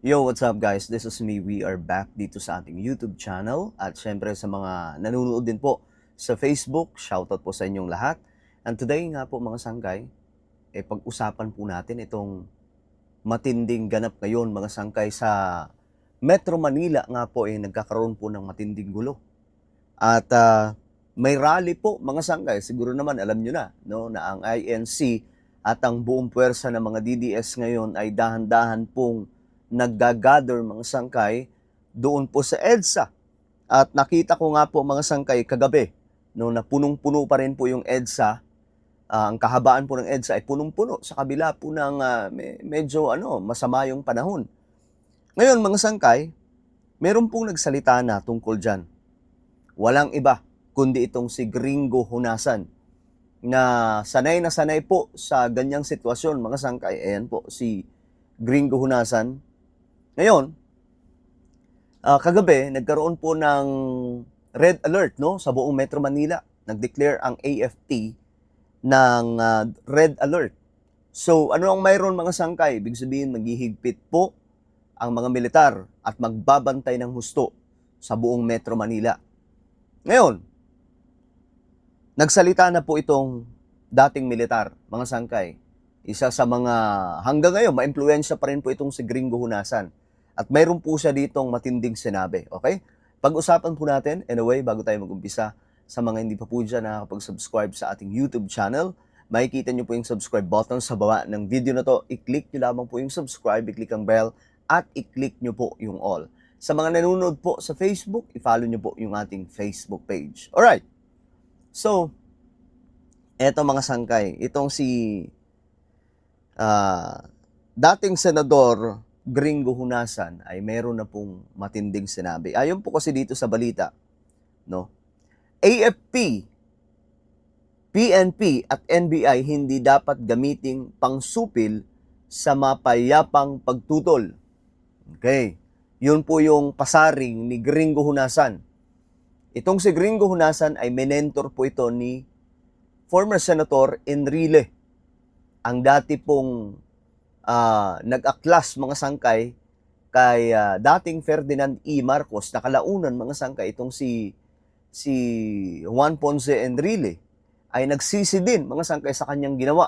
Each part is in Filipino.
Yo, what's up guys? This is me. We are back dito sa ating YouTube channel at syempre sa mga nanonood din po sa Facebook, shoutout po sa inyong lahat. And today nga po mga sangkay, pag-usapan po natin itong matinding ganap ngayon mga sangkay sa Metro Manila nga po nagkakaroon po ng matinding gulo. At may rally po mga sangkay, siguro naman alam nyo na, no, na ang INC at ang buong puwersa ng mga DDS ngayon ay dahan-dahan pong naggagather mga sangkay doon po sa EDSA. At nakita ko nga po mga sangkay kagabi, no, na punong-puno pa rin po yung EDSA. Ang kahabaan po ng EDSA ay punong-puno sa kabila po ng medyo masama yung panahon. Ngayon mga sangkay, meron pong nagsalita na tungkol dyan. Walang iba kundi itong si Gringo Honasan na sanay po sa ganyang sitwasyon mga sangkay. Ayan po si Gringo Honasan. Ngayon, kagabi, nagkaroon po ng red alert no, sa buong Metro Manila. Nag-declare ang AFP ng red alert. So, ano ang mayroon mga sangkay? Ibig sabihin, maghihigpit po ang mga militar at magbabantay ng husto sa buong Metro Manila. Ngayon, nagsalita na po itong dating militar, mga sangkay. Isa sa mga, hanggang ngayon, ma-impluwensya pa rin po itong si Gringo Honasan. At mayroon po siya ditong matinding sinabi, okay? Pag-usapan po natin, anyway, bago tayo mag-umpisa, sa mga hindi pa po dyan nakakapag-subscribe sa ating YouTube channel, makikita nyo po yung subscribe button sa baba ng video na to. I-click nyo lamang po yung subscribe, i-click ang bell, at i-click nyo po yung all. Sa mga nanonood po sa Facebook, i-follow nyo po yung ating Facebook page. Alright, so, eto mga sangkay, itong si dating Senador Gringo Honasan ay meron na pong matinding sinabi. Ayon po kasi dito sa balita, no? AFP, PNP at NBI hindi dapat gamiting pangsupil sa mapayapang pagtutol. Okay. Yun po yung pasaring ni Gringo Honasan. Itong si Gringo Honasan ay mentor po ito ni former Senator Enrile. Ang dati pong nag-aklas mga sangkay kay dating Ferdinand E. Marcos na kalaunan mga sangkay itong si Juan Ponce Enrile ay nagsisi din mga sangkay sa kanyang ginawa,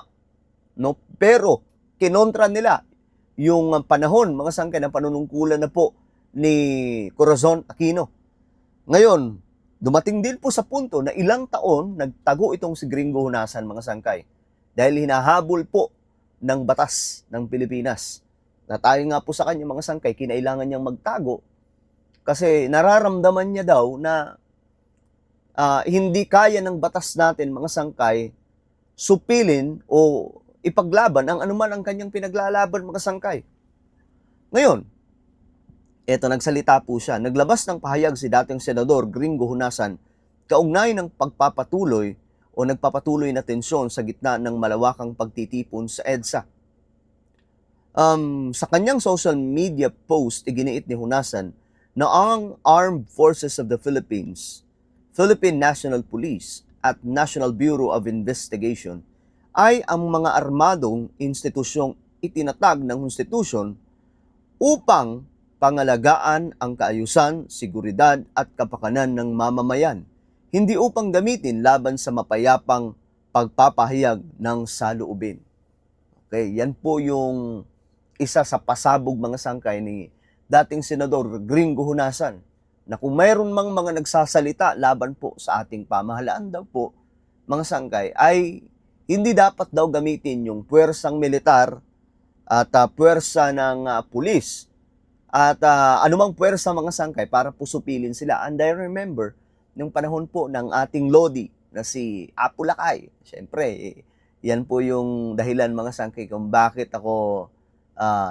no? Pero kinontra nila yung panahon mga sangkay ng panunungkulan na po ni Corazon Aquino. Ngayon, dumating din po sa punto na ilang taon nagtago itong si Gringo Honasan mga sangkay dahil hinahabol po ng batas ng Pilipinas. Na tayo nga po sa kanya mga sangkay, kinailangan niyang magtago kasi nararamdaman niya daw na hindi kaya ng batas natin mga sangkay supilin o ipaglaban ang anuman ang kanyang pinaglalaban mga sangkay. Ngayon, eto nagsalita po siya. Naglabas ng pahayag si dating Senador Gringo Honasan kaugnay ng pagpapatuloy o nagpapatuloy na tensyon sa gitna ng malawakang pagtitipon sa EDSA. Sa kanyang social media post, iginiit ni Honasan na ang Armed Forces of the Philippines, Philippine National Police at National Bureau of Investigation ay ang mga armadong institusyong itinatag ng konstitusyon upang pangalagaan ang kaayusan, seguridad at kapakanan ng mamamayan, hindi upang gamitin laban sa mapayapang pagpapahayag ng saloobin. Okay, yan po yung isa sa pasabog mga sangkay ni dating Senador Gringo Honasan na kung mayroon mang mga nagsasalita laban po sa ating pamahalaan daw po, mga sangkay, ay hindi dapat daw gamitin yung puwersang militar at puwersa ng pulis at anumang puwersa mga sangkay para pusupilin sila. And I remember, nung panahon po ng ating Lodi na si Apo Lakay, syempre, yan po yung dahilan mga sangkay kung bakit ako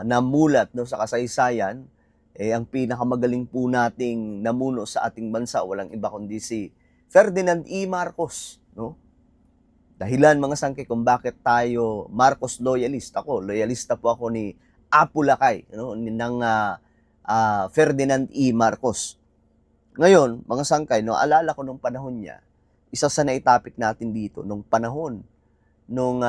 namulat no, sa kasaysayan. Ang pinakamagaling po nating namuno sa ating bansa, walang iba kundi si Ferdinand E. Marcos. No? Dahilan mga sangkay kung bakit tayo Marcos loyalist. Loyalista po ako ni Apo Lakay, no? ng Ferdinand E. Marcos. Ngayon, mga sangkay, no, alala ko nung panahon niya, isa sa naitopic natin dito, nung panahon, nung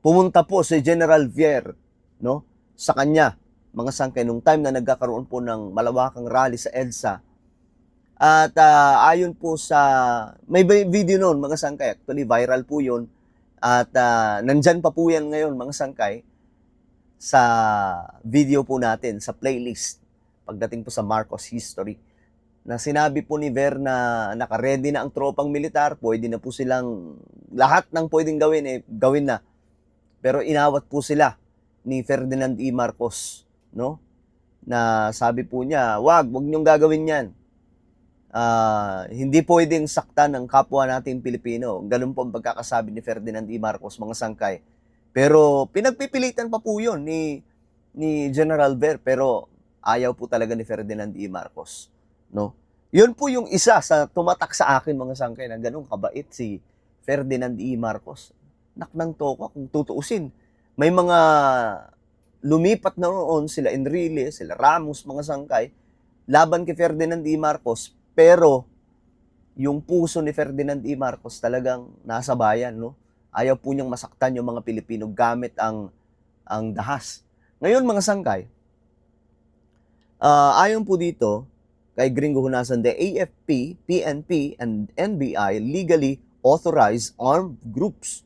pumunta po si General Vier, no, sa kanya, mga sangkay, nung time na nagkakaroon po ng malawakang rally sa EDSA. At ayon po sa, may video noon mga sangkay, actually viral po yun. At nandyan pa po yan ngayon mga sangkay sa video po natin, sa playlist, pagdating po sa Marcos History, na sinabi po ni Ver na naka-ready na ang tropang militar, pwede na po silang, lahat ng pwedeng gawin, gawin na. Pero inawat po sila ni Ferdinand E. Marcos, no? Na sabi po niya, wag niyong gagawin yan. Hindi pwedeng saktan ng kapwa nating Pilipino. Ganun po ang pagkakasabi ni Ferdinand E. Marcos, mga sangkay. Pero pinagpipilitan pa po yun ni General Ver, pero ayaw po talaga ni Ferdinand E. Marcos, no? Yun po yung isa sa tumatak sa akin, mga sangkay, na ganun kabait si Ferdinand E. Marcos. Naknang toko kung tutuusin. May mga lumipat na noon, sila Enrile, sila Ramos, mga sangkay, laban kay Ferdinand E. Marcos, pero yung puso ni Ferdinand E. Marcos talagang nasa bayan, no? Ayaw po niyang masaktan yung mga Pilipino gamit ang dahas. Ngayon, mga sangkay, ayon po dito kay Gringo Hunasan, the AFP, PNP, and NBI legally authorize armed groups,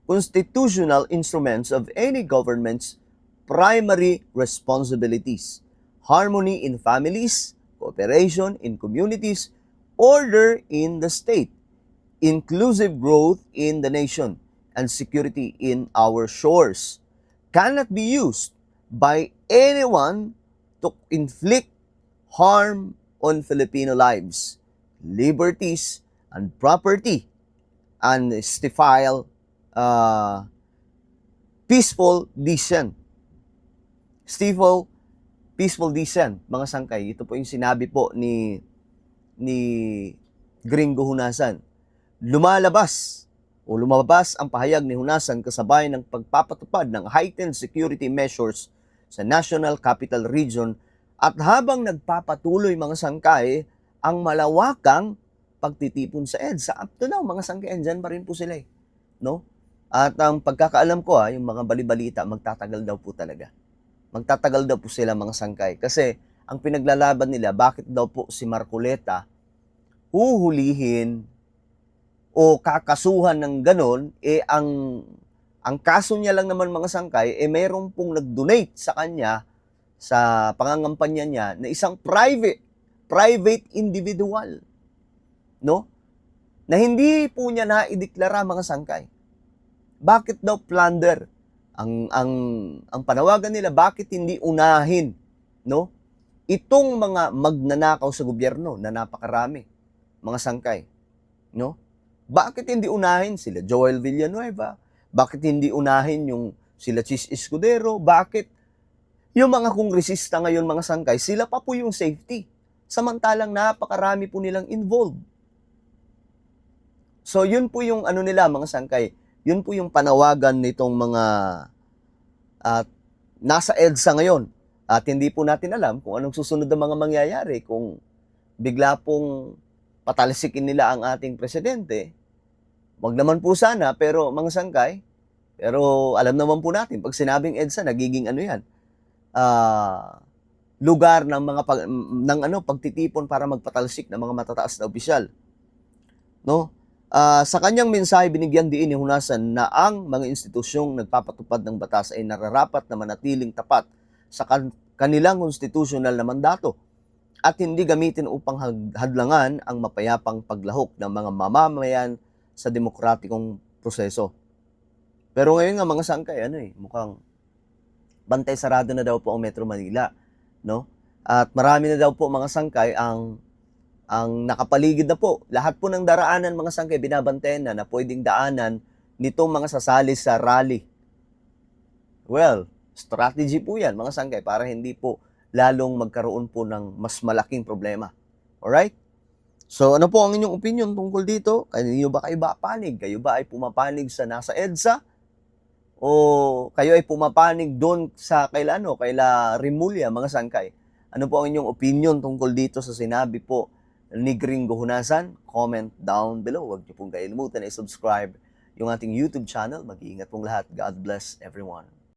constitutional instruments of any government's primary responsibilities, harmony in families, cooperation in communities, order in the state, inclusive growth in the nation, and security in our shores, cannot be used by anyone to inflict harm on Filipino lives, liberties, and property, and stifle peaceful dissent. Peaceful dissent, mga sangkay. Ito po yung sinabi po ni Gringo Hunasan. Lumabas ang pahayag ni Hunasan kasabay ng pagpapatupad ng heightened security measures sa National Capital Region at habang nagpapatuloy, mga sangkay, ang malawakang pagtitipon sa EDSA. Up to now, mga sangkay, andyan pa rin po sila, no? At ang pagkakaalam ko, yung mga balibalita, magtatagal daw po talaga. Magtatagal daw po sila, mga sangkay. Kasi ang pinaglalaban nila, bakit daw po si Marcoleta huhulihin o kakasuhan ng ganon, ang kaso niya lang naman, mga sangkay, mayroong pong nag-donate sa kanya, sa pangangampanya niya, na isang private individual, no? Na hindi po niya naideklara, mga sangkay. Bakit daw plunder? Ang panawagan nila, bakit hindi unahin, no? Itong mga magnanakaw sa gobyerno na napakarami, mga sangkay, no? Bakit hindi unahin sila Joel Villanueva? Bakit hindi unahin yung sila Chis Escudero? Bakit yung mga kongresista ngayon, mga sangkay, sila pa po yung safety, samantalang napakarami po nilang involved? So yun po yung ano nila, mga sangkay, yun po yung panawagan nitong mga nasa EDSA ngayon. At hindi po natin alam kung anong susunod na mga mangyayari kung bigla pong patalsikin nila ang ating presidente. Wag naman po sana, pero mga sangkay, pero alam naman po natin, pag sinabing EDSA, nagiging ano yan, lugar ng mga pagtitipon para magpatalsik ng mga matataas na opisyal, no? Sa kanyang mensahe, binigyan diin ni Hunasan na ang mga institusyong nagpapatupad ng batas ay nararapat na manatiling tapat sa kanilang konstitusyonal na mandato at hindi gamitin upang hadlangan ang mapayapang paglahok ng mga mamamayan sa demokratikong proseso. Pero ngayon nga, mga sangkay, mukhang bantay sarado na daw po ang Metro Manila, no? At marami na daw po, mga sangkay, ang nakapaligid na po. Lahat po ng daraanan, mga sangkay, binabantayan na pwedeng daanan nitong mga sasali sa rally. Well, strategy po yan, mga sangkay, para hindi po lalong magkaroon po ng mas malaking problema. Alright? So, ano po ang inyong opinion tungkol dito? Kayo ba panig? Kayo ba ay pumapanig sa nasa EDSA? O kayo ay pumapanig doon sa kaila Remulla, mga sangkay? Ano po ang inyong opinion tungkol dito sa sinabi po ni Gringo Hunasan? Comment down below. Huwag niyo pong kalimutan i-subscribe yung ating YouTube channel. Mag-iingat pong lahat. God bless everyone.